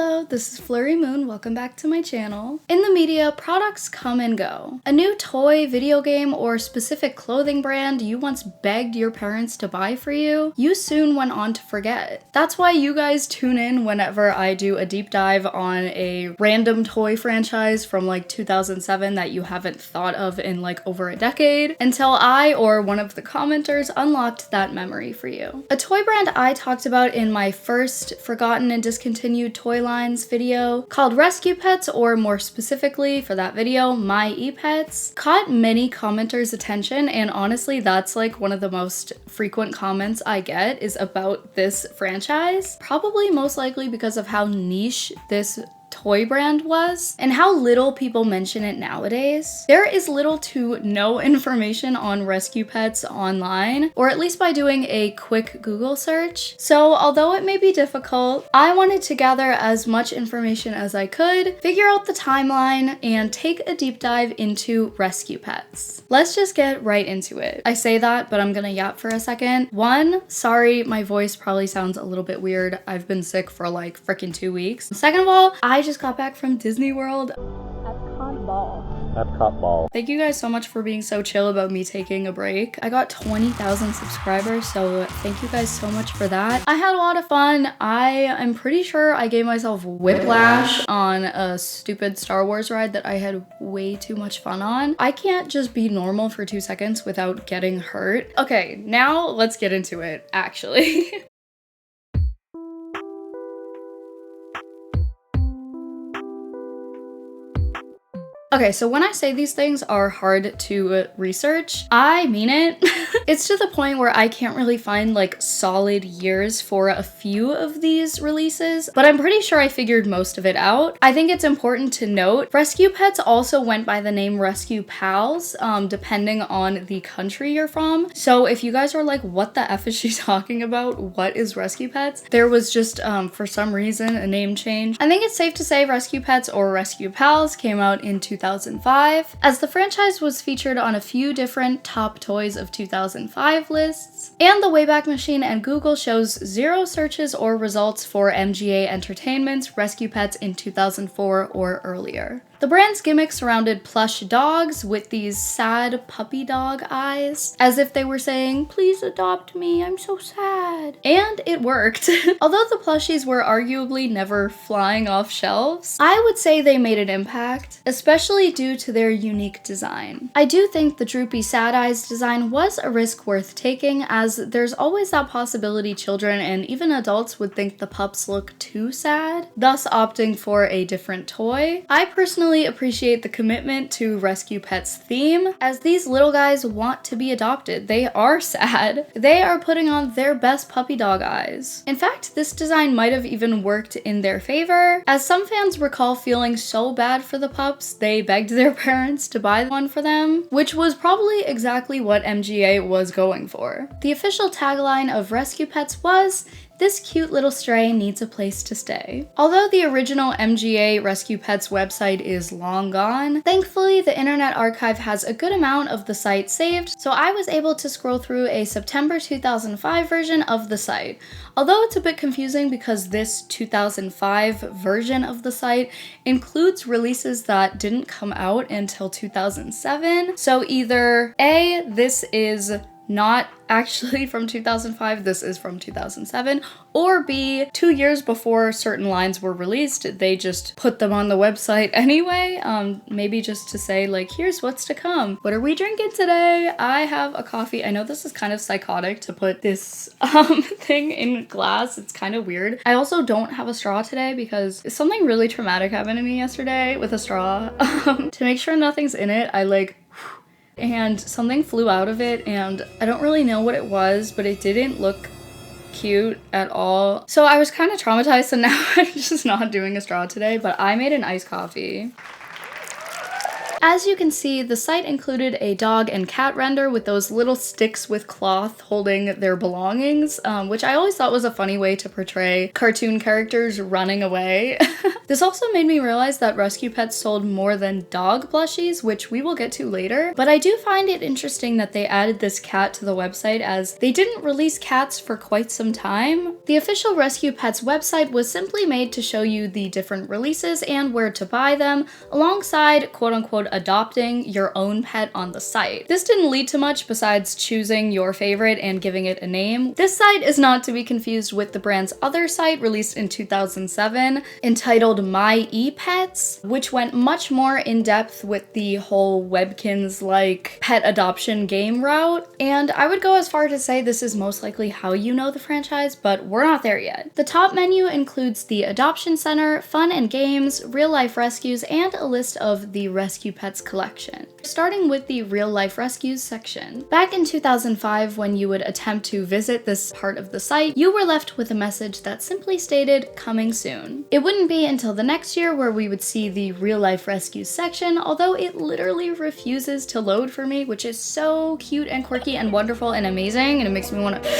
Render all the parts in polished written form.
Hello, this is Flurry Moon, welcome back to my channel. In the media, products come and go. A new toy, video game, or specific clothing brand you once begged your parents to buy for you, you soon went on to forget. That's why you guys tune in whenever I do a deep dive on a random toy franchise from like 2007 that you haven't thought of in like over a decade, until I or one of the commenters unlocked that memory for you. A toy brand I talked about in my first Forgotten and Discontinued Toy Lines video called Rescue Pets, or more specifically for that video, My E-Pets, caught many commenters' attention, and honestly that's like one of the most frequent comments I get is about this franchise. Probably most likely because of how niche this toy brand was and how little people mention it nowadays. There is little to no information on Rescue Pets online, or at least by doing a quick Google search. So although it may be difficult, I wanted to gather as much information as I could, figure out the timeline, and take a deep dive into Rescue Pets. Let's just get right into it. I say that, but I'm gonna yap for a second. One, sorry, my voice probably sounds a little bit weird. I've been sick for like freaking 2 weeks. Second of all, I just got back from Disney World. Epcot Ball. Thank you guys so much for being so chill about me taking a break. I got 20,000 subscribers, so thank you guys so much for that. I had a lot of fun. I am pretty sure I gave myself whiplash on a stupid Star Wars ride that I had way too much fun on. I can't just be normal for 2 seconds without getting hurt. Okay, now let's get into it, actually. Okay, so when I say these things are hard to research, I mean it. It's to the point where I can't really find like solid years for a few of these releases, but I'm pretty sure I figured most of it out. I think it's important to note, Rescue Pets also went by the name Rescue Pals, depending on the country you're from. So if you guys are like, what the F is she talking about? What is Rescue Pets? There was just, for some reason, a name change. I think it's safe to say Rescue Pets or Rescue Pals came out in 2005, as the franchise was featured on a few different top toys of 2005 lists, and the Wayback Machine and Google shows 0 searches or results for MGA Entertainment's Rescue Pets in 2004 or earlier. The brand's gimmick surrounded plush dogs with these sad puppy dog eyes, as if they were saying, "Please adopt me, I'm so sad." And it worked. Although the plushies were arguably never flying off shelves, I would say they made an impact, especially due to their unique design. I do think the droopy sad eyes design was a risk worth taking, as there's always that possibility children and even adults would think the pups look too sad, thus opting for a different toy. I personally appreciate the commitment to Rescue Pets theme, as these little guys want to be adopted. They are sad. They are putting on their best puppy dog eyes. In fact, this design might have even worked in their favor, as some fans recall feeling so bad for the pups they begged their parents to buy one for them, which was probably exactly what MGA was going for. The official tagline of Rescue Pets was, "This cute little stray needs a place to stay." Although the original MGA Rescue Pets website is long gone, thankfully the Internet Archive has a good amount of the site saved, so I was able to scroll through a September 2005 version of the site. Although it's a bit confusing because this 2005 version of the site includes releases that didn't come out until 2007, so either A, this is not actually from 2005, this is from 2007, or B, 2 years before certain lines were released, they just put them on the website anyway, maybe just to say like, here's what's to come. What are we drinking today? I have a coffee. I know this is kind of psychotic to put this thing in glass, it's kind of weird. I also don't have a straw today because something really traumatic happened to me yesterday with a straw. To make sure nothing's in it, I like and something flew out of it, and I don't really know what it was, but it didn't look cute at all. So I was kind of traumatized, so now I'm just not doing a straw today, but I made an iced coffee. As you can see, the site included a dog and cat render with those little sticks with cloth holding their belongings, which I always thought was a funny way to portray cartoon characters running away. This also made me realize that Rescue Pets sold more than dog plushies, which we will get to later, but I do find it interesting that they added this cat to the website as they didn't release cats for quite some time. The official Rescue Pets website was simply made to show you the different releases and where to buy them, alongside quote-unquote adopting your own pet on the site. This didn't lead to much besides choosing your favorite and giving it a name. This site is not to be confused with the brand's other site released in 2007 entitled My ePets, which went much more in depth with the whole Webkinz-like pet adoption game route. And I would go as far to say this is most likely how you know the franchise, but we're not there yet. The top menu includes the Adoption Center, Fun and Games, Real Life Rescues, and a list of the Rescue Pets collection. Starting with the Real Life Rescues section. Back in 2005, when you would attempt to visit this part of the site, you were left with a message that simply stated, "Coming soon." It wouldn't be until the next year where we would see the Real Life Rescues section, although it literally refuses to load for me, which is so cute and quirky and wonderful and amazing, and it makes me want to...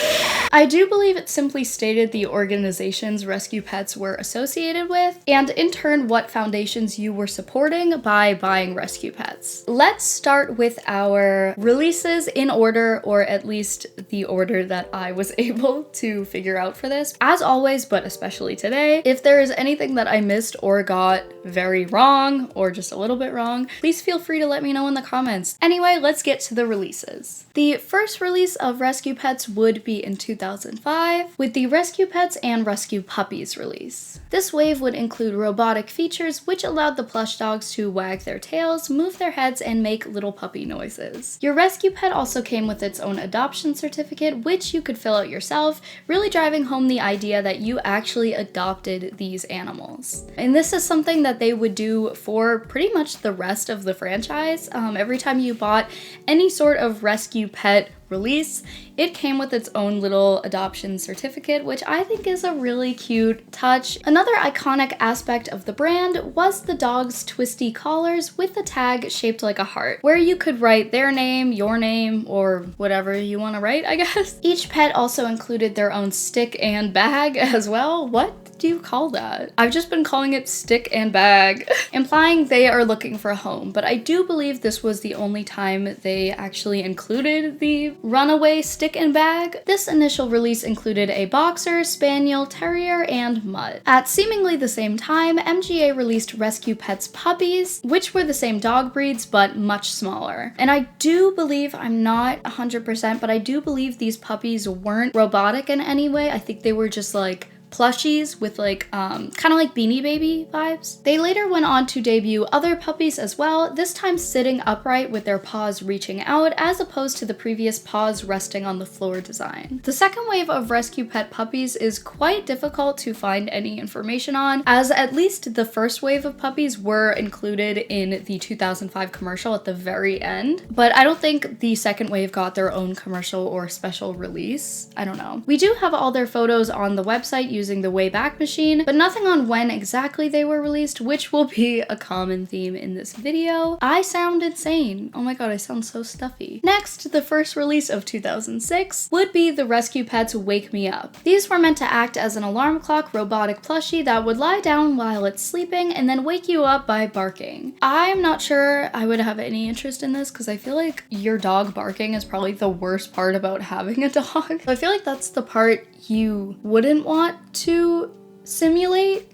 I do believe it simply stated the organizations Rescue Pets were associated with, and in turn what foundations you were supporting by buying Rescue Pets. Let's start with our releases in order, or at least the order that I was able to figure out for this. As always, but especially today, if there is anything that I missed or got very wrong, or just a little bit wrong, please feel free to let me know in the comments. Anyway, let's get to the releases. The first release of Rescue Pets would be in 2005, with the Rescue Pets and Rescue Puppies release. This wave would include robotic features which allowed the plush dogs to wag their tails, move their heads, and make little puppy noises. Your Rescue Pet also came with its own adoption certificate, which you could fill out yourself, really driving home the idea that you actually adopted these animals. And this is something that they would do for pretty much the rest of the franchise. Every time you bought any sort of Rescue Pet release, it came with its own little adoption certificate, which I think is a really cute touch. Another iconic aspect of the brand was the dog's twisty collars with a tag shaped like a heart, where you could write their name, your name, or whatever you want to write, I guess. Each pet also included their own stick and bag as well. What do you call that? I've just been calling it stick and bag, implying they are looking for a home, but I do believe this was the only time they actually included the runaway stick and bag. This initial release included a boxer, spaniel, terrier, and mutt. At seemingly the same time, MGA released Rescue Pets Puppies, which were the same dog breeds but much smaller. And I do believe, I'm not 100%, but I do believe these puppies weren't robotic in any way. I think they were just like plushies with like kind of like Beanie Baby vibes. They later went on to debut other puppies as well, this time sitting upright with their paws reaching out as opposed to the previous paws resting on the floor design. The second wave of Rescue Pet puppies is quite difficult to find any information on, as at least the first wave of puppies were included in the 2005 commercial at the very end, but I don't think the second wave got their own commercial or special release. I don't know. We do have all their photos on the website using the Wayback Machine, but nothing on when exactly they were released, which will be a common theme in this video. I sound insane. Oh my god, I sound so stuffy. Next, the first release of 2006 would be the Rescue Pets Wake Me Up. These were meant to act as an alarm clock robotic plushie that would lie down while it's sleeping and then wake you up by barking. I'm not sure I would have any interest in this because I feel like your dog barking is probably the worst part about having a dog. I feel like that's the part you wouldn't want to simulate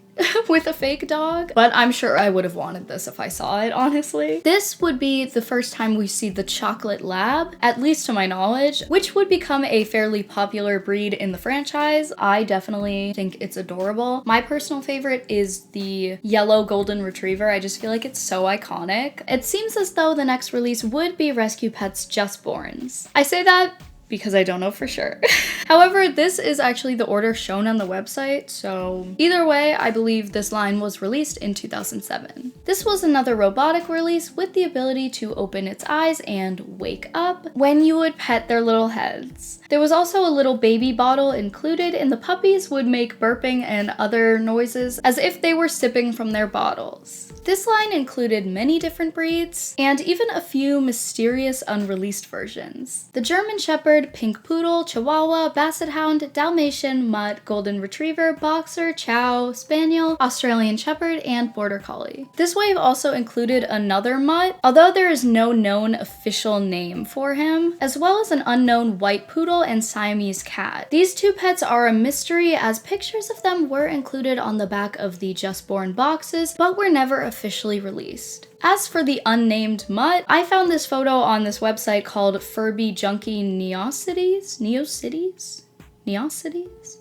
with a fake dog, but I'm sure I would have wanted this if I saw it, honestly. This would be the first time we see the chocolate lab, at least to my knowledge, which would become a fairly popular breed in the franchise. I definitely think it's adorable. My personal favorite is the yellow golden retriever. I just feel like it's so iconic. It seems as though the next release would be Rescue Pets Just Borns. I say that because I don't know for sure. However, this is actually the order shown on the website, so either way, I believe this line was released in 2007. This was another robotic release with the ability to open its eyes and wake up when you would pet their little heads. There was also a little baby bottle included, and the puppies would make burping and other noises as if they were sipping from their bottles. This line included many different breeds, and even a few mysterious unreleased versions. The German Shepherd, Pink Poodle, Chihuahua, Basset Hound, Dalmatian, Mutt, Golden Retriever, Boxer, Chow, Spaniel, Australian Shepherd, and Border Collie. This wave also included another mutt, although there is no known official name for him, as well as an unknown white poodle and Siamese cat. These two pets are a mystery, as pictures of them were included on the back of the Just Born boxes, but were never officially released. As for the unnamed mutt, I found this photo on this website called Furby Junkie Neocities?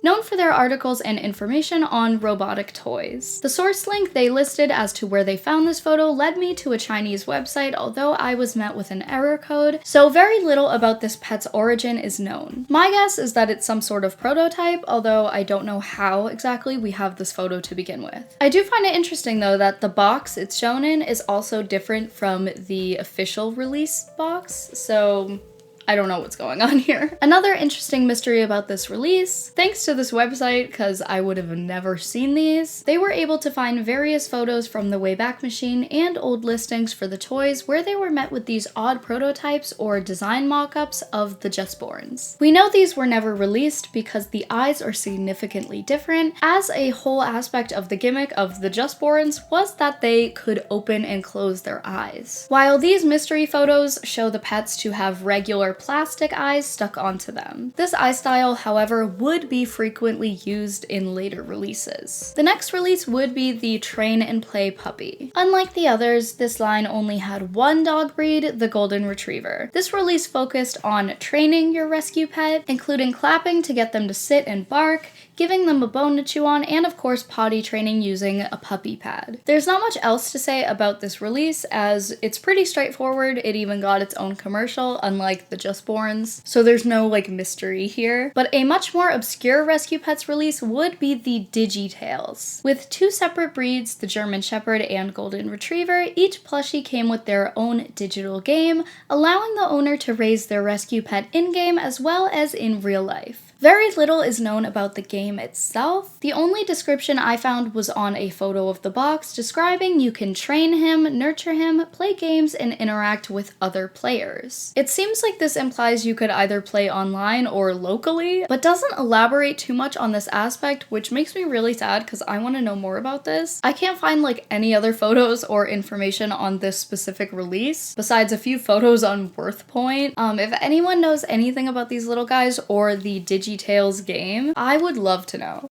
Known for their articles and information on robotic toys. The source link they listed as to where they found this photo led me to a Chinese website, although I was met with an error code, so very little about this pet's origin is known. My guess is that it's some sort of prototype, although I don't know how exactly we have this photo to begin with. I do find it interesting though that the box it's shown in is also different from the official release box, so I don't know what's going on here. Another interesting mystery about this release, thanks to this website, because I would have never seen these, they were able to find various photos from the Wayback Machine and old listings for the toys where they were met with these odd prototypes or design mock-ups of the Just Borns. We know these were never released because the eyes are significantly different, as a whole aspect of the gimmick of the Just Borns was that they could open and close their eyes. While these mystery photos show the pets to have regular plastic eyes stuck onto them. This eye style, however, would be frequently used in later releases. The next release would be the Train and Play Puppy. Unlike the others, this line only had one dog breed, the Golden Retriever. This release focused on training your rescue pet, including clapping to get them to sit and bark, giving them a bone to chew on, and of course potty training using a puppy pad. There's not much else to say about this release, as it's pretty straightforward. It even got its own commercial, unlike the Just Borns, so there's no mystery here. But a much more obscure Rescue Pets release would be the DigiTales. With two separate breeds, the German Shepherd and Golden Retriever, each plushie came with their own digital game, allowing the owner to raise their rescue pet in-game as well as in real life. Very little is known about the game itself. The only description I found was on a photo of the box describing you can train him, nurture him, play games, and interact with other players. It seems like this implies you could either play online or locally, but doesn't elaborate too much on this aspect, which makes me really sad because I want to know more about this. I can't find any other photos or information on this specific release, besides a few photos on WorthPoint. If anyone knows anything about these little guys or the DigiTales game, I would love to know.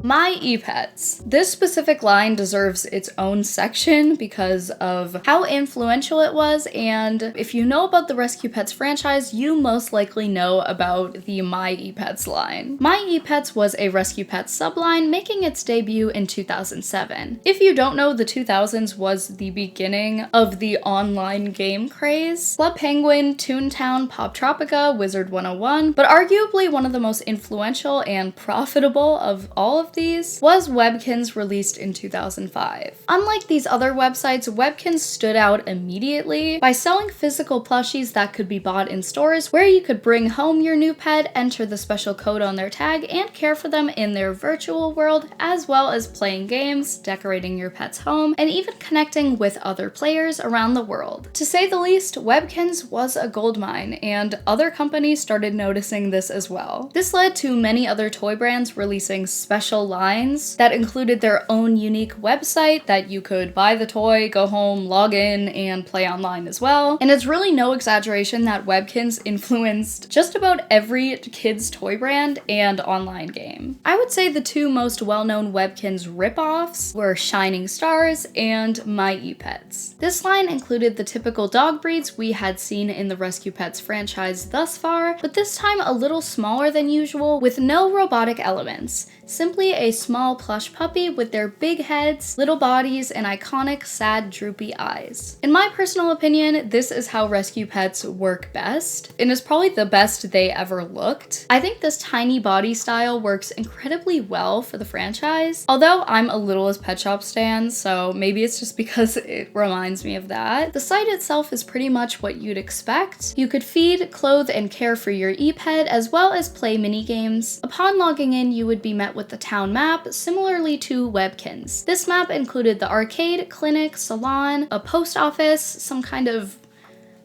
MyEpets. This specific line deserves its own section because of how influential it was, and if you know about the Rescue Pets franchise, you most likely know about the MyEpets line. MyEpets was a Rescue Pets subline making its debut in 2007. If you don't know, the 2000s was the beginning of the online game craze. Club Penguin, Toontown, Poptropica, Wizard 101, but arguably one of the most influential and profitable of all of these was Webkinz, released in 2005. Unlike these other websites, Webkinz stood out immediately by selling physical plushies that could be bought in stores where you could bring home your new pet, enter the special code on their tag, and care for them in their virtual world, as well as playing games, decorating your pet's home, and even connecting with other players around the world. To say the least, Webkinz was a goldmine, and other companies started noticing this as well. This led to many other toy brands releasing special lines that included their own unique website that you could buy the toy, go home, log in, and play online as well. And it's really no exaggeration that Webkinz influenced just about every kids toy brand and online game. I would say the two most well-known Webkinz ripoffs were Shining Stars and MyEpets. This line included the typical dog breeds we had seen in the Rescue Pets franchise thus far, but this time a little smaller than usual with no robotic elements, simply a small plush puppy with their big heads, little bodies, and iconic sad droopy eyes. In my personal opinion, this is how rescue pets work best, and is probably the best they ever looked. I think this tiny body style works incredibly well for the franchise, although I'm a Littlest Pet Shop stan, so maybe it's just because it reminds me of that. The site itself is pretty much what you'd expect. You could feed, clothe, and care for your e-pet, as well as play mini games. Upon logging in, you would be met with the town map, similarly to Webkinz. This map included the arcade, clinic, salon, a post office, some kind of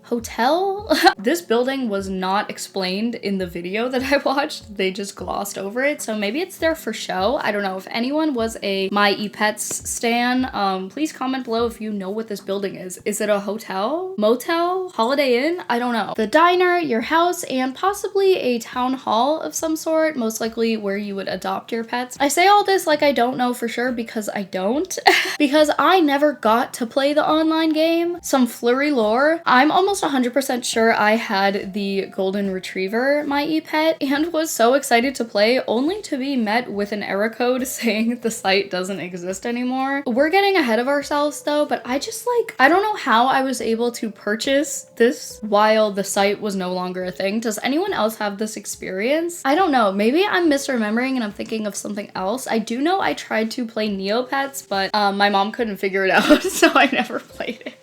hotel? This building was not explained in the video that I watched. They just glossed over it, so maybe it's there for show. I don't know. If anyone was a My ePets stan, please comment below if you know what this building is. Is it a hotel? Motel? Holiday Inn? I don't know. The diner, your house, and possibly a town hall of some sort, most likely where you would adopt your pets. I say all this like I don't know for sure because I don't. Because I never got to play the online game. Some Flurry lore. I'm almost 100% sure I had the golden retriever My ePet and was so excited to play, only to be met with an error code saying the site doesn't exist anymore. We're getting ahead of ourselves though, but I don't know how I was able to purchase this while the site was no longer a thing. Does anyone else have this experience? I don't know. Maybe I'm misremembering and I'm thinking of something else. I do know I tried to play Neopets, but my mom couldn't figure it out, so I never played it.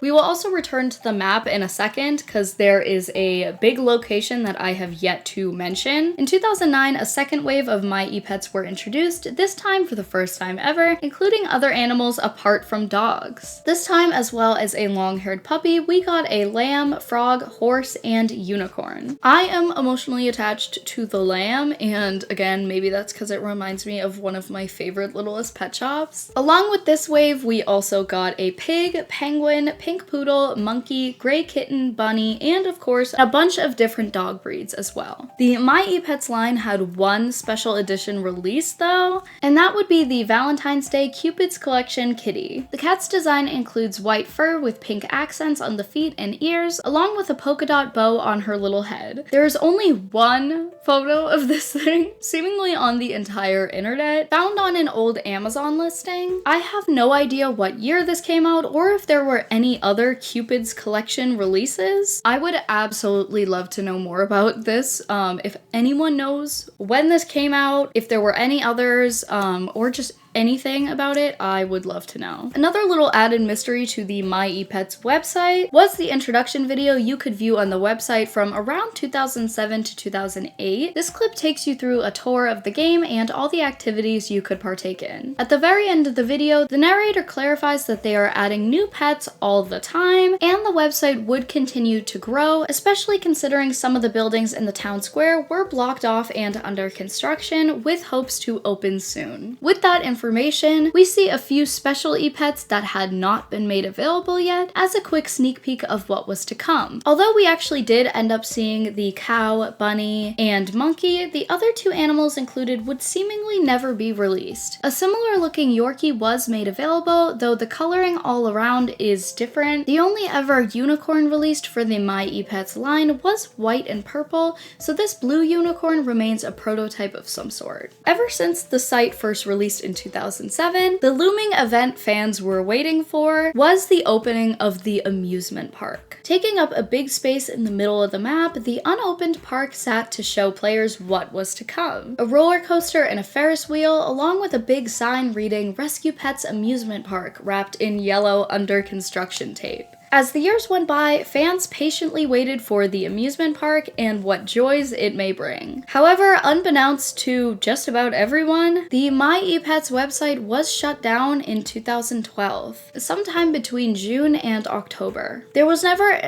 We will also return to the map in a second because there is a big location that I have yet to mention. In 2009, a second wave of My ePets were introduced, this time for the first time ever, including other animals apart from dogs. This time, as well as a long-haired puppy, we got a lamb, frog, horse, and unicorn. I am emotionally attached to the lamb, and again, maybe that's because it reminds me of one of my favorite Littlest Pet Shops. Along with this wave, we also got a pig, penguin, pink poodle, monkey, gray kitten, bunny, and of course, a bunch of different dog breeds as well. The My ePets line had one special edition release though, and that would be the Valentine's Day Cupid's Collection kitty. The cat's design includes white fur with pink accents on the feet and ears, along with a polka dot bow on her little head. There is only one photo of this thing, seemingly on the entire internet, found on an old Amazon listing. I have no idea what year this came out or if there were any other Cupid's Collection releases. I would absolutely love to know more about this. If anyone knows when this came out, if there were any others, or just anything about it, I would love to know. Another little added mystery to the My ePets website was the introduction video you could view on the website from around 2007 to 2008. This clip takes you through a tour of the game and all the activities you could partake in. At the very end of the video, the narrator clarifies that they are adding new pets all the time, and the website would continue to grow, especially considering some of the buildings in the town square were blocked off and under construction, with hopes to open soon. With that information, we see a few special e-pets that had not been made available yet as a quick sneak peek of what was to come. Although we actually did end up seeing the cow, bunny, and monkey, the other two animals included would seemingly never be released. A similar looking Yorkie was made available, though the coloring all around is different. The only ever unicorn released for the My ePets line was white and purple, so this blue unicorn remains a prototype of some sort. Ever since the site first released in 2007, the looming event fans were waiting for was the opening of the amusement park. Taking up a big space in the middle of the map, the unopened park sat to show players what was to come. A roller coaster and a Ferris wheel, along with a big sign reading Rescue Pets Amusement Park wrapped in yellow under construction tape. As the years went by, fans patiently waited for the amusement park and what joys it may bring. However, unbeknownst to just about everyone, the My ePets website was shut down in 2012, sometime between June and October. There was never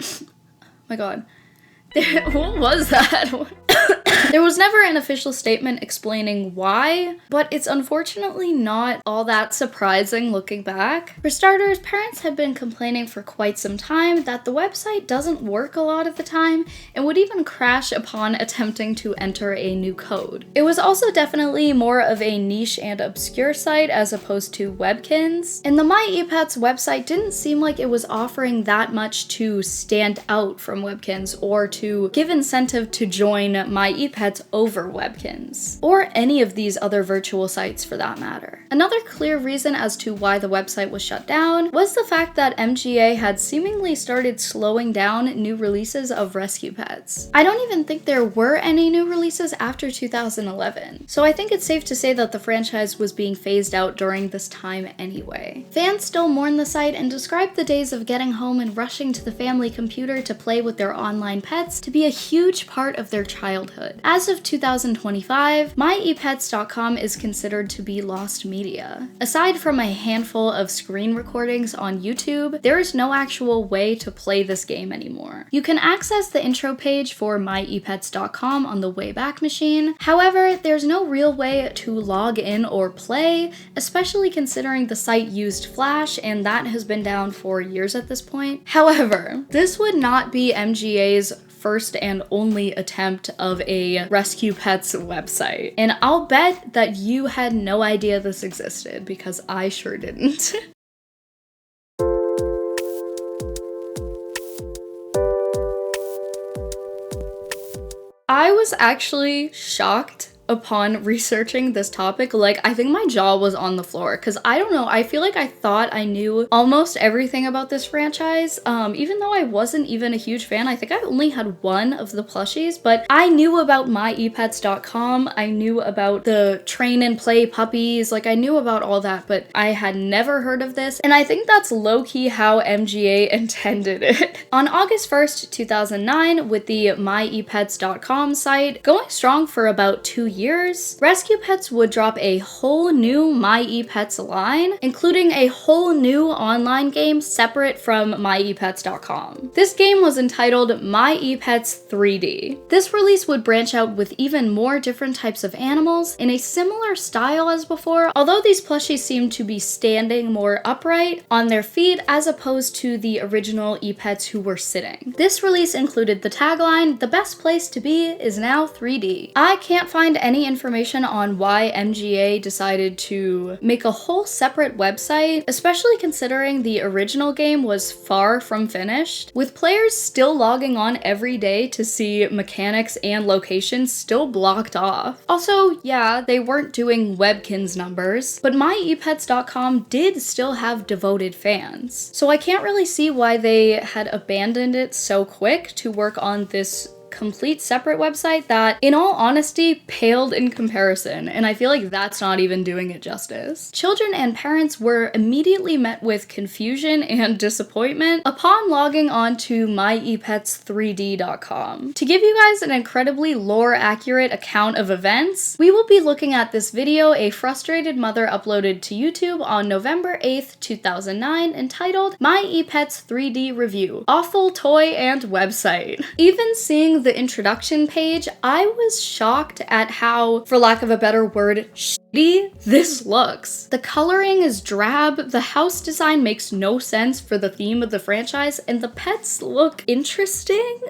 oh my god. What was that? There was never an official statement explaining why, but it's unfortunately not all that surprising looking back. For starters, parents have been complaining for quite some time that the website doesn't work a lot of the time and would even crash upon attempting to enter a new code. It was also definitely more of a niche and obscure site as opposed to Webkinz, and the My ePets website didn't seem like it was offering that much to stand out from Webkinz or to give incentive to join My ePets Pets over Webkinz, or any of these other virtual sites for that matter. Another clear reason as to why the website was shut down was the fact that MGA had seemingly started slowing down new releases of rescue pets. I don't even think there were any new releases after 2011, so I think it's safe to say that the franchise was being phased out during this time anyway. Fans still mourn the site and describe the days of getting home and rushing to the family computer to play with their online pets to be a huge part of their childhood. As of 2025, myepets.com is considered to be lost media. Aside from a handful of screen recordings on YouTube, there is no actual way to play this game anymore. You can access the intro page for myepets.com on the Wayback Machine. However, there's no real way to log in or play, especially considering the site used Flash and that has been down for years at this point. However, this would not be MGA's first and only attempt of a rescue pets website. And I'll bet that you had no idea this existed because I sure didn't. I was actually shocked upon researching this topic. Like, I think my jaw was on the floor because I don't know, I feel like I thought I knew almost everything about this franchise. Even though I wasn't even a huge fan, I think I only had one of the plushies, but I knew about myepets.com, I knew about the train and play puppies, like I knew about all that, but I had never heard of this, and I think that's low-key how MGA intended it. On August 1st, 2009, with the myepets.com site going strong for about 2 years, Rescue Pets would drop a whole new MyEpets line, including a whole new online game separate from myepets.com. This game was entitled MyEpets 3D. This release would branch out with even more different types of animals in a similar style as before, although these plushies seemed to be standing more upright on their feet as opposed to the original Epets who were sitting. This release included the tagline, "The best place to be is now 3D." I can't find any information on why MGA decided to make a whole separate website, especially considering the original game was far from finished, with players still logging on every day to see mechanics and locations still blocked off. Also, yeah, they weren't doing Webkinz numbers, but myepets.com did still have devoted fans. So I can't really see why they had abandoned it so quick to work on this complete separate website that, in all honesty, paled in comparison, and I feel like that's not even doing it justice. Children and parents were immediately met with confusion and disappointment upon logging on to myepets3d.com. To give you guys an incredibly lore-accurate account of events, we will be looking at this video a frustrated mother uploaded to YouTube on November 8th, 2009, entitled MyEpets3D Review, Awful Toy and Website. Even seeing the introduction page, I was shocked at how, for lack of a better word, shitty this looks. The coloring is drab, the house design makes no sense for the theme of the franchise, and the pets look interesting.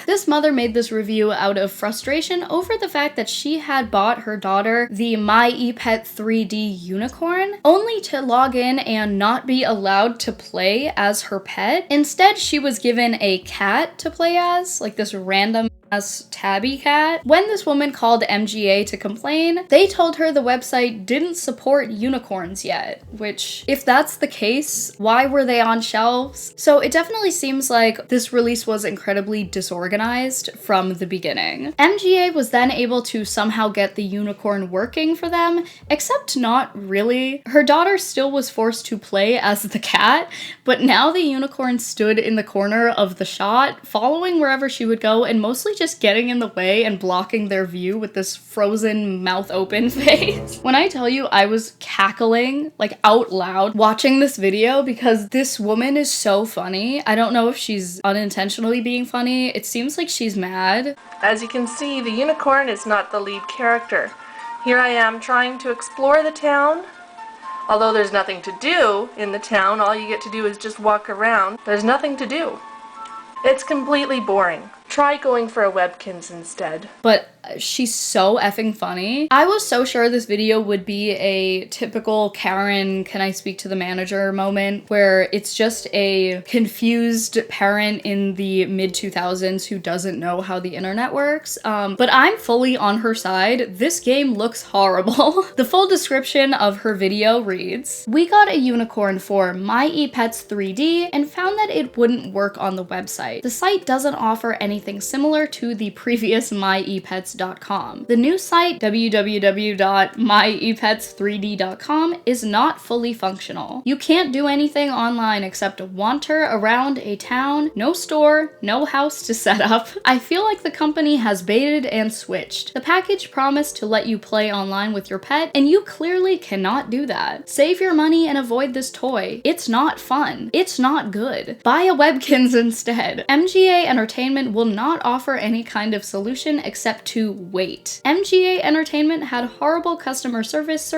This mother made this review out of frustration over the fact that she had bought her daughter the MyEpet3D unicorn, only to log in and not be allowed to play as her pet. Instead, she was given a cat to play as, like this random ass tabby cat. When this woman called MGA to complain, they told her the website didn't support unicorns yet, which, if that's the case, why were they on shelves? So it definitely seems like this release was incredibly disorganized from the beginning. MGA was then able to somehow get the unicorn working for them, except not really. Her daughter still was forced to play as the cat, but now the unicorn stood in the corner of the shot, following wherever she would go and mostly just getting in the way and blocking their view with this frozen mouth open face. When I tell you I was cackling like out loud watching this video because this woman is so funny. I don't know if she's unintentionally being funny. It seems like she's mad. As you can see, the unicorn is not the lead character. Here I am trying to explore the town. Although there's nothing to do in the town, all you get to do is just walk around. There's nothing to do. It's completely boring. Try going for a Webkinz instead. But she's so effing funny. I was so sure this video would be a typical Karen, can I speak to the manager moment, where it's just a confused parent in the mid-2000s who doesn't know how the internet works. But I'm fully on her side. This game looks horrible. The full description of her video reads, "We got a unicorn for My ePets 3D and found that it wouldn't work on the website. The site doesn't offer anything similar to the previous myepets.com. The new site, www.myepets3d.com, is not fully functional. You can't do anything online except wander around a town, no store, no house to set up. I feel like the company has baited and switched. The package promised to let you play online with your pet, and you clearly cannot do that. Save your money and avoid this toy. It's not fun. It's not good. Buy a Webkinz instead. MGA Entertainment will not offer any kind of solution except to wait. MGA Entertainment had horrible customer service,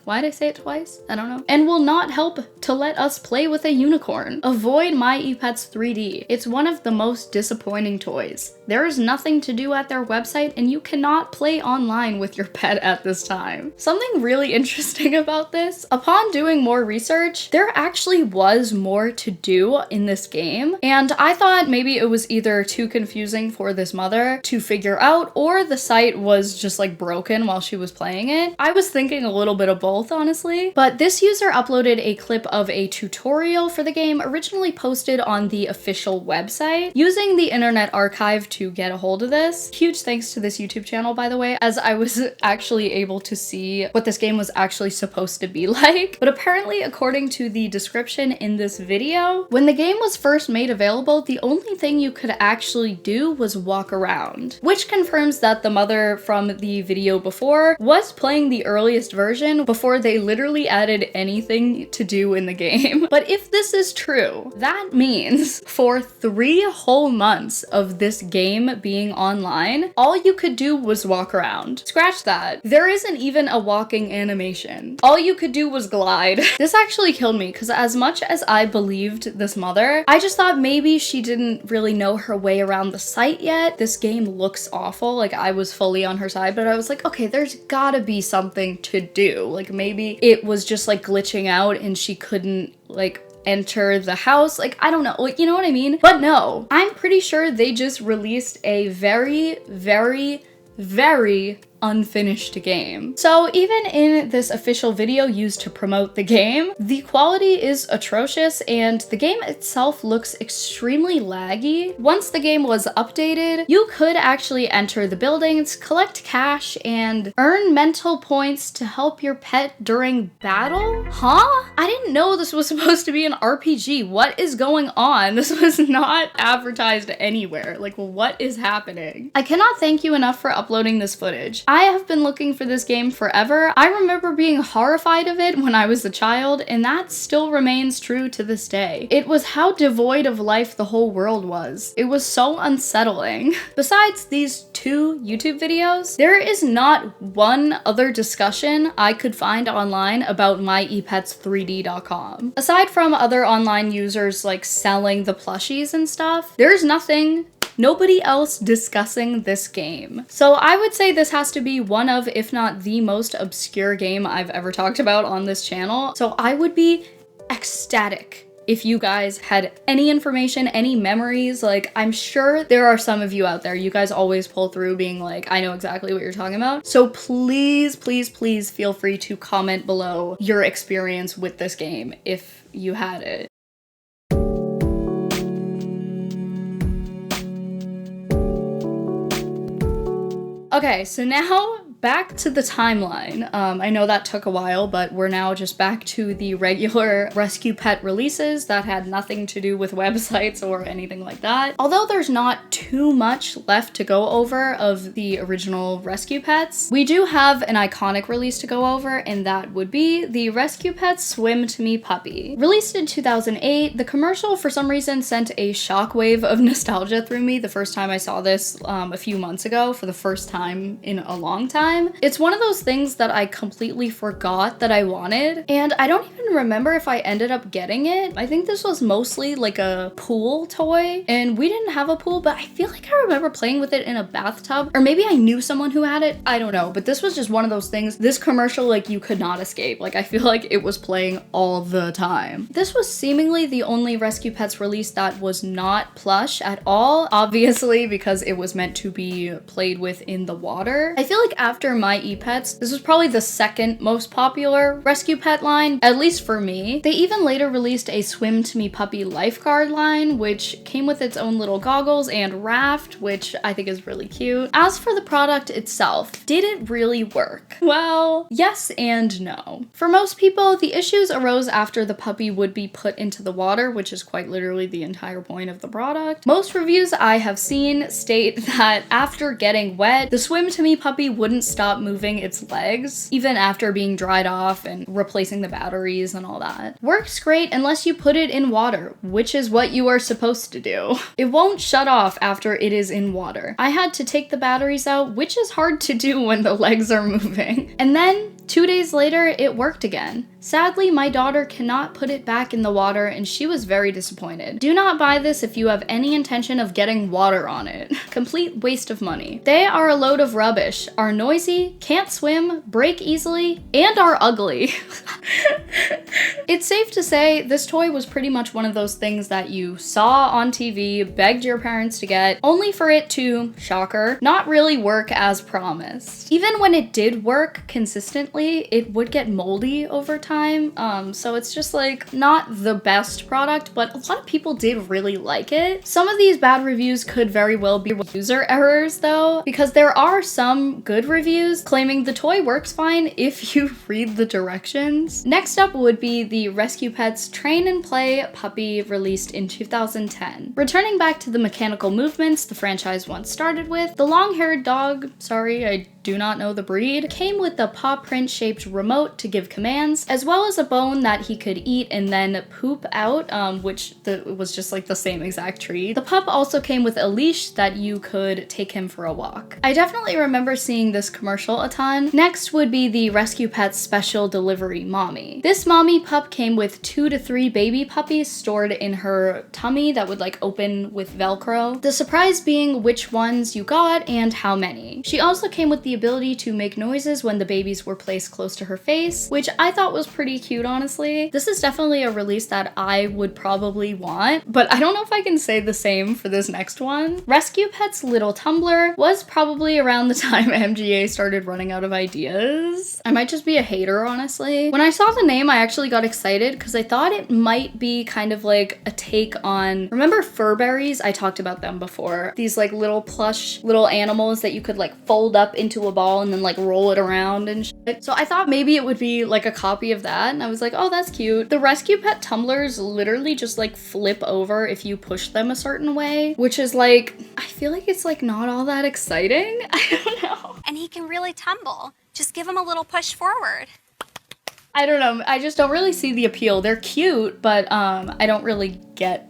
why did I say it twice? I don't know. And will not help to let us play with a unicorn. Avoid My ePets 3D. It's one of the most disappointing toys. There is nothing to do at their website and you cannot play online with your pet at this time." Something really interesting about this, upon doing more research, there actually was more to do in this game, and I thought maybe it was either too confusing for this mother to figure out or the site was just like broken while she was playing it. I was thinking a little bit of both, honestly, but this user uploaded a clip of a tutorial for the game originally posted on the official website using the Internet Archive to get a hold of this. Huge thanks to this YouTube channel, by the way, as I was actually able to see what this game was actually supposed to be like. But apparently, according to the description in this video, when the game was first made available, the only thing you could actually do was walk around, which confirms that the mother from the video before was playing the earliest version before they literally added anything to do in the game. But if this is true, that means for 3 whole months of this game being online, all you could do was walk around. Scratch that. There isn't even a walking animation. All you could do was glide. This actually killed me because as much as I believed this mother, I just thought maybe she didn't really know her way around the site yet. This game looks awful. Like, I was fully on her side, but I was like, okay, there's gotta be something to do. Like, maybe it was just like glitching out and she couldn't like enter the house. Like, I don't know, like, you know what I mean? But no, I'm pretty sure they just released a very, very, very unfinished game. So even in this official video used to promote the game, the quality is atrocious and the game itself looks extremely laggy. Once the game was updated, you could actually enter the buildings, collect cash, and earn mental points to help your pet during battle? Huh? I didn't know this was supposed to be an RPG. What is going on? This was not advertised anywhere. Like, what is happening? I cannot thank you enough for uploading this footage. I have been looking for this game forever. I remember being horrified of it when I was a child, and that still remains true to this day. It was how devoid of life the whole world was. It was so unsettling. Besides these 2 YouTube videos, there is not one other discussion I could find online about myepets3d.com. Aside from other online users like selling the plushies and stuff, there's nobody else discussing this game. So I would say this has to be one of, if not the most obscure game I've ever talked about on this channel. So I would be ecstatic if you guys had any information, any memories. Like, I'm sure there are some of you out there, you guys always pull through being like, I know exactly what you're talking about. So please, please, please feel free to comment below your experience with this game if you had it. Okay, so now back to the timeline. I know that took a while, but we're now just back to the regular Rescue Pet releases that had nothing to do with websites or anything like that. Although there's not too much left to go over of the original Rescue Pets, we do have an iconic release to go over, and that would be the Rescue Pets Swim to Me Puppy. Released in 2008, the commercial for some reason sent a shockwave of nostalgia through me the first time I saw this a few months ago for the first time in a long time. time. It's one of those things that I completely forgot that I wanted, and I don't even remember if I ended up getting it. I think this was mostly like a pool toy, and we didn't have a pool, but I feel like I remember playing with it in a bathtub, or maybe I knew someone who had it. I don't know, but this was just one of those things. This commercial, like, you could not escape. Like, I feel like it was playing all the time. This was seemingly the only Rescue Pets release that was not plush at all, obviously because it was meant to be played with in the water. I feel like after My E-Pets, this was probably the second most popular Rescue Pet line, at least for me. They even later released a Swim to Me Puppy lifeguard line, which came with its own little goggles and raft, which I think is really cute. As for the product itself, did it really work? Well, yes and no. For most people, the issues arose after the puppy would be put into the water, which is quite literally the entire point of the product. Most reviews I have seen state that after getting wet, the Swim to Me puppy wouldn't stop moving its legs, even after being dried off and replacing the batteries and all that. Works great unless you put it in water, which is what you are supposed to do. It won't shut off after it is in water. I had to take the batteries out, which is hard to do when the legs are moving. And then 2 days later, it worked again. Sadly, my daughter cannot put it back in the water and she was very disappointed. Do not buy this if you have any intention of getting water on it. Complete waste of money. They are a load of rubbish, are noisy, can't swim, break easily, and are ugly. It's safe to say this toy was pretty much one of those things that you saw on TV, begged your parents to get, only for it to, shocker, not really work as promised. Even when it did work consistently, it would get moldy over time. So it's just like not the best product, but a lot of people did really like it. Some of these bad reviews could very well be user errors though, because there are some good reviews claiming the toy works fine if you read the directions. Next up would be the Rescue Pets Train and Play puppy released in 2010. Returning back to the mechanical movements the franchise once started with, the long-haired dog, sorry, I do not know the breed, came with the paw print shaped remote to give commands, as well as a bone that he could eat and then poop out, which was just like the same exact treat. The pup also came with a leash that you could take him for a walk. I definitely remember seeing this commercial a ton. Next would be the Rescue Pets Special Delivery Mommy. This mommy pup came with 2 to 3 baby puppies stored in her tummy that would like open with Velcro. The surprise being which ones you got and how many. She also came with the ability to make noises when the babies were placed close to her face, which I thought was pretty cute, honestly. This is definitely a release that I would probably want, but I don't know if I can say the same for this next one. Rescue Pets Little Tumbler was probably around the time MGA started running out of ideas. I might just be a hater, honestly. When I saw the name, I actually got excited because I thought it might be kind of like a take on, remember Furberries? I talked about them before. These like little plush little animals that you could like fold up into a ball and then like roll it around and shit. So I thought maybe it would be like a copy of that, and I was like, oh, that's cute. The Rescue Pet tumblers literally just like flip over if you push them a certain way, which is like, I feel like it's like not all that exciting. I don't know. And he can really tumble. Just give him a little push forward. I don't know. I just don't really see the appeal. They're cute, but I don't really get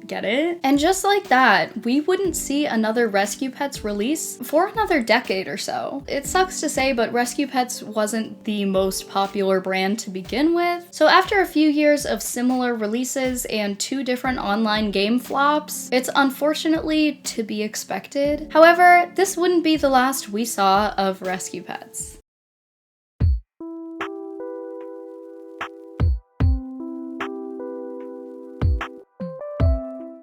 it. And just like that, we wouldn't see another Rescue Pets release for another decade or so. It sucks to say, but Rescue Pets wasn't the most popular brand to begin with. So after a few years of similar releases and 2 different online game flops, it's unfortunately to be expected. However, this wouldn't be the last we saw of Rescue Pets.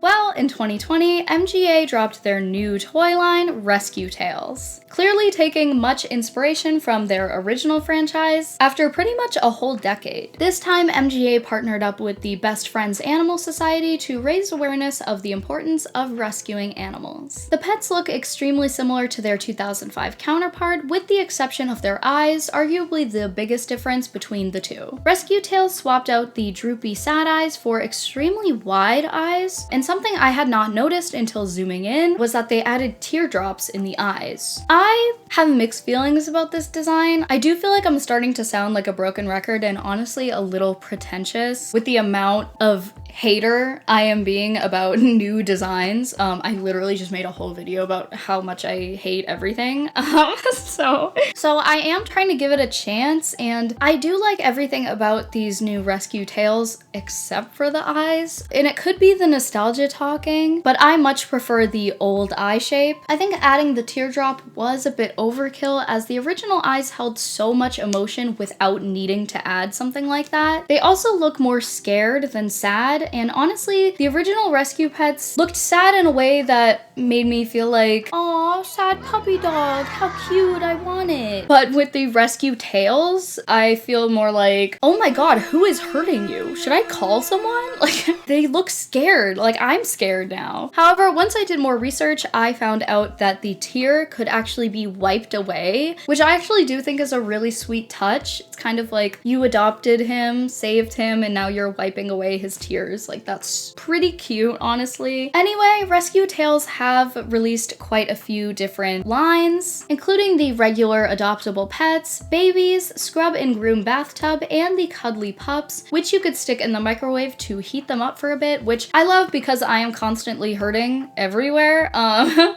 Well, in 2020, MGA dropped their new toy line, Rescue Tales. Clearly taking much inspiration from their original franchise after pretty much a whole decade. This time, MGA partnered up with the Best Friends Animal Society to raise awareness of the importance of rescuing animals. The pets look extremely similar to their 2005 counterpart, with the exception of their eyes, arguably the biggest difference between the two. Rescue Tales swapped out the droopy sad eyes for extremely wide eyes, and something I had not noticed until zooming in was that they added teardrops in the eyes. I have mixed feelings about this design. I do feel like I'm starting to sound like a broken record and honestly a little pretentious with the amount of hater I am being about new designs. I literally just made a whole video about how much I hate everything. So I am trying to give it a chance, and I do like everything about these new Rescue Tales except for the eyes. And it could be the nostalgia talking, but I much prefer the old eye shape. I think adding the teardrop was a bit overkill, as the original eyes held so much emotion without needing to add something like that. They also look more scared than sad, and honestly, the original rescue pets looked sad in a way that made me feel like, aw, sad puppy dog, how cute, I want it. But with the Rescue Tales, I feel more like, oh my god, who is hurting you? Should I call someone? Like, they look scared. Like, I'm scared now. However, once I did more research, I found out that the tear could actually be wiped away, which I actually do think is a really sweet touch. It's kind of like you adopted him, saved him, and now you're wiping away his tears. Like, that's pretty cute, honestly. Anyway, Rescue Tales have released quite a few different lines, including the regular adoptable pets, babies, scrub and groom bathtub, and the cuddly pups, which you could stick in the microwave to heat them up for a bit, which I love because I am constantly hurting everywhere,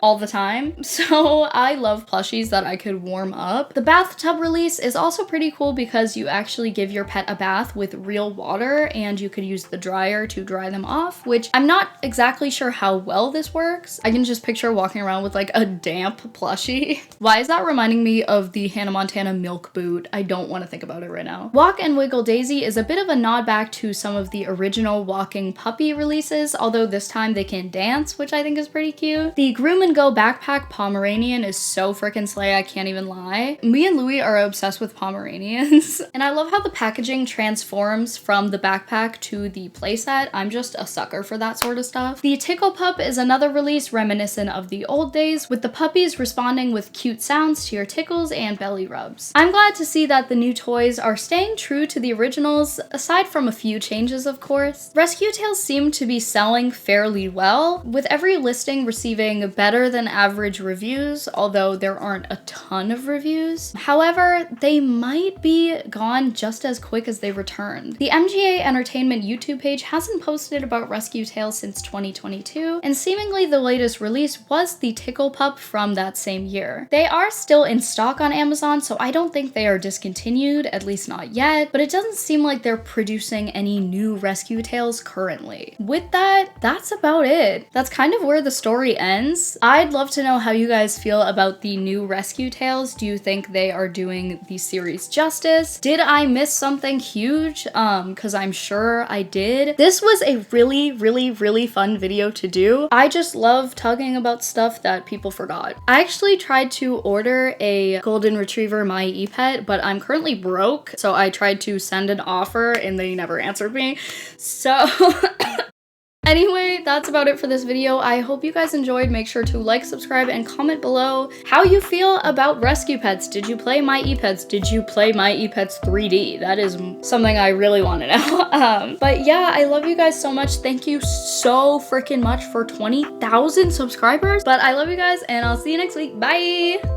all the time. So I love plushies that I could warm up. The bathtub release is also pretty cool because you actually give your pet a bath with real water, and you could use the dryer to dry them off, which I'm not exactly sure how well this works. I can just picture walking around with like a damp plushie. Why is that reminding me of the Hannah Montana milk boot? I don't want to think about it right now. Walk and Wiggle Daisy is a bit of a nod back to some of the original walking puppy releases, although this time they can dance, which I think is pretty cute. The Groom and Go backpack Pomeranian is so freaking slay, I can't even lie. Me and Louie are obsessed with Pomeranians. And I love how the packaging transforms from the backpack to the playset. I'm just a sucker for that sort of stuff. The Tickle Pup is another release reminiscent of the old days, with the puppies responding with cute sounds to your tickles and belly rubs. I'm glad to see that the new toys are staying true to the originals, aside from a few changes, of course. Rescue Tales seem to be selling fairly well, with every listing receiving better than average reviews, although there aren't a ton of reviews. However, they might be gone just as quick as they returned. The MGA Entertainment YouTube page hasn't posted about Rescue Tales since 2022, and seemingly the latest release was the Tickle Pup from that same year. They are still in stock on Amazon, so I don't think they are discontinued, at least not yet, but it doesn't seem like they're producing any new Rescue Tales currently. With that, that's about it. That's kind of where the story ends. I'd love to know how you guys feel about the new Rescue Tales. Do you think they are doing the series justice? Did I miss something huge? Because I'm sure I did. This was a really fun video to do. I just love talking about stuff that people forgot. I actually tried to order a golden retriever My-E-Pet, but I'm currently broke, so I tried to send an offer and they never answered me. So anyway, that's about it for this video. I hope you guys enjoyed. Make sure to like, subscribe, and comment below how you feel about rescue pets. Did you play My-E-Pets? Did you play My-E-Pets 3D? That is something I really want to know. But yeah, I love you guys so much. Thank you so freaking much for 20,000 subscribers. But I love you guys, and I'll see you next week. Bye!